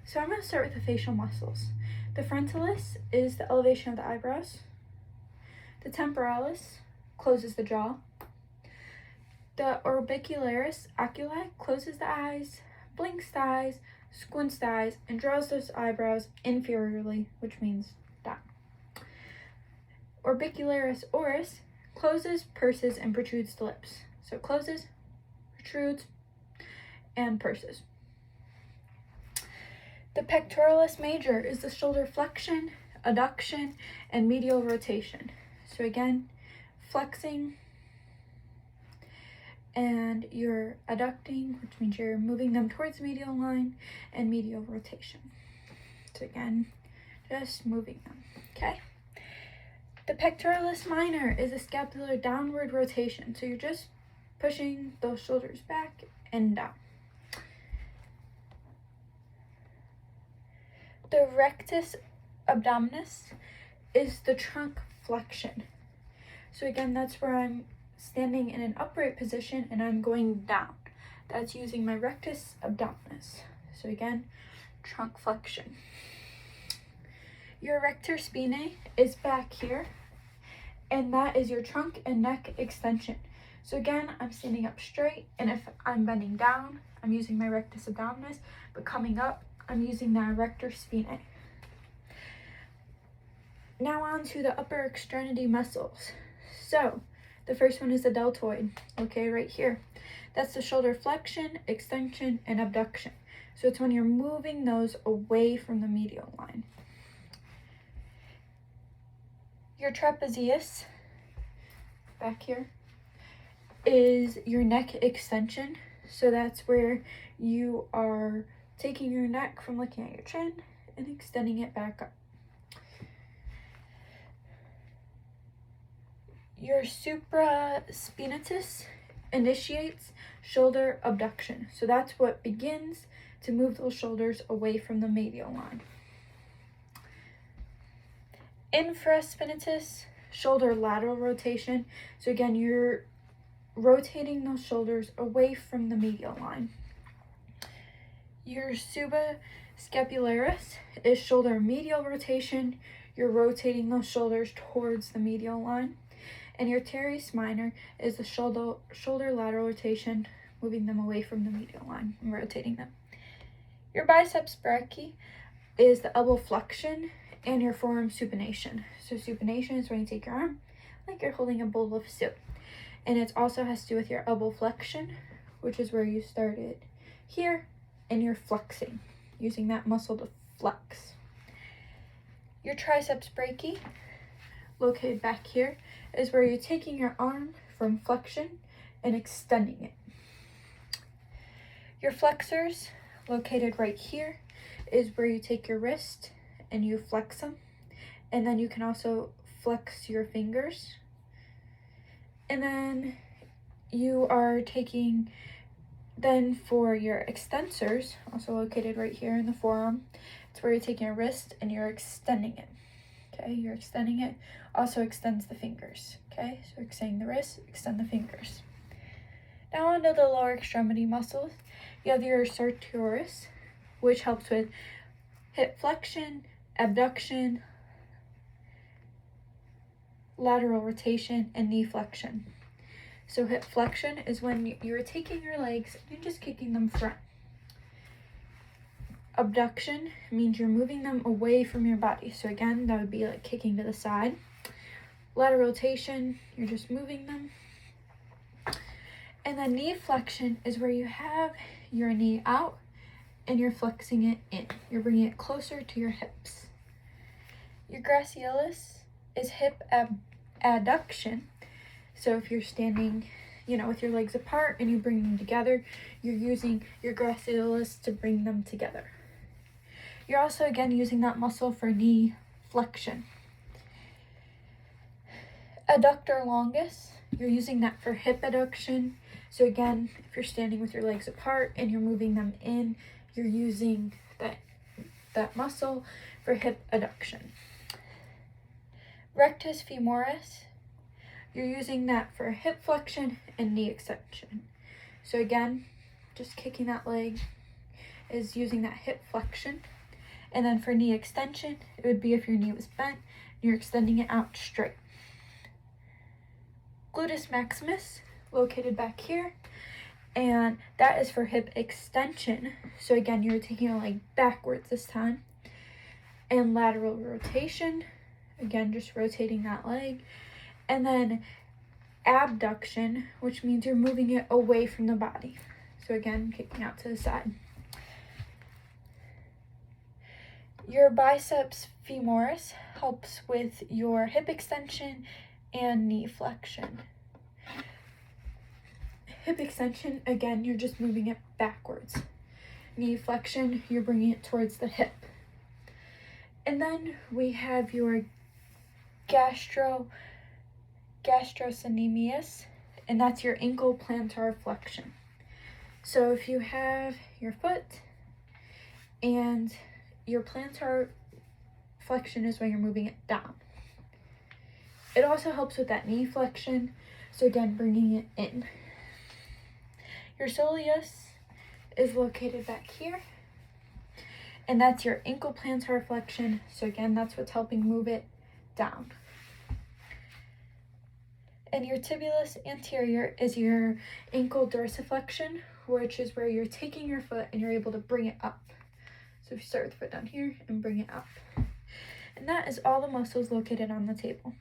So I'm going to start with the facial muscles. The frontalis is the elevation of the eyebrows. The temporalis closes the jaw. The orbicularis oculi closes the eyes, blinks the eyes, squints the eyes, and draws those eyebrows inferiorly, which means down. Orbicularis oris closes, purses, and protrudes the lips. So it closes, protrudes, and purses. The pectoralis major is the shoulder flexion, adduction, and medial rotation. So again, flexing, and you're adducting, which means you're moving them towards the medial line, and medial rotation. So again, just moving them, okay? The pectoralis minor is a scapular downward rotation. So you're just pushing those shoulders back and down. The rectus abdominis is the trunk flexion. So again, that's where I'm standing in an upright position and I'm going down. That's using my rectus abdominis. So again, trunk flexion. Your rector spinae is back here, and that is your trunk and neck extension. So again, I'm standing up straight, and if I'm bending down, I'm using my rectus abdominis, but coming up, I'm using that rector spinae. Now on to the upper extremity muscles. So the first one is the deltoid, okay, right here. That's the shoulder flexion, extension, and abduction. So it's when you're moving those away from the medial line. Your trapezius, back here, is your neck extension. So that's where you are taking your neck from looking at your chin and extending it back up. Your supraspinatus initiates shoulder abduction. So that's what begins to move those shoulders away from the medial line. Infraspinatus, shoulder lateral rotation. So again, you're rotating those shoulders away from the medial line. Your subscapularis is shoulder medial rotation. You're rotating those shoulders towards the medial line. And your teres minor is the shoulder lateral rotation, moving them away from the medial line and rotating them. Your biceps brachii is the elbow flexion and your forearm supination. So supination is when you take your arm like you're holding a bowl of soup. And it also has to do with your elbow flexion, which is where you started here, and you're flexing, using that muscle to flex. Your triceps brachii, located back here, is where you're taking your arm from flexion and extending it. Your flexors, located right here, is where you take your wrist and you flex them. And then you can also flex your fingers. And then you are taking, then for your extensors, also located right here in the forearm, it's where you're taking your wrist and you're extending it. Okay, you're extending it, also extends the fingers. Okay, so extending the wrist, extend the fingers. Now onto the lower extremity muscles. You have your sartorius, which helps with hip flexion, abduction, lateral rotation, and knee flexion. So hip flexion is when you're taking your legs and just kicking them front. Abduction means you're moving them away from your body. So again, that would be like kicking to the side. Lateral rotation, you're just moving them. And then knee flexion is where you have your knee out and you're flexing it in. You're bringing it closer to your hips. Your gracilis is hip adduction. So if you're standing, with your legs apart and you bring them together, you're using your gracilis to bring them together. You're also, again, using that muscle for knee flexion. Adductor longus, you're using that for hip adduction. So again, if you're standing with your legs apart and you're moving them in, you're using that muscle for hip adduction. Rectus femoris, you're using that for hip flexion and knee extension. So again, just kicking that leg is using that hip flexion. And then for knee extension, it would be if your knee was bent, you're extending it out straight. Gluteus maximus, located back here, and that is for hip extension. So again, you're taking your leg backwards this time. And lateral rotation, again, just rotating that leg. And then abduction, which means you're moving it away from the body. So again, kicking out to the side. Your biceps femoris helps with your hip extension and knee flexion. Hip extension, again, you're just moving it backwards. Knee flexion, you're bringing it towards the hip. And then we have your gastrocnemius, and that's your ankle plantar flexion. So if you have your foot and your plantar flexion is when you're moving it down. It also helps with that knee flexion, so again, bringing it in. Your soleus is located back here, and that's your ankle plantar flexion, so again, that's what's helping move it down. And your tibialis anterior is your ankle dorsiflexion, which is where you're taking your foot and you're able to bring it up. So if you start with the foot down here and bring it up. And that is all the muscles located on the table.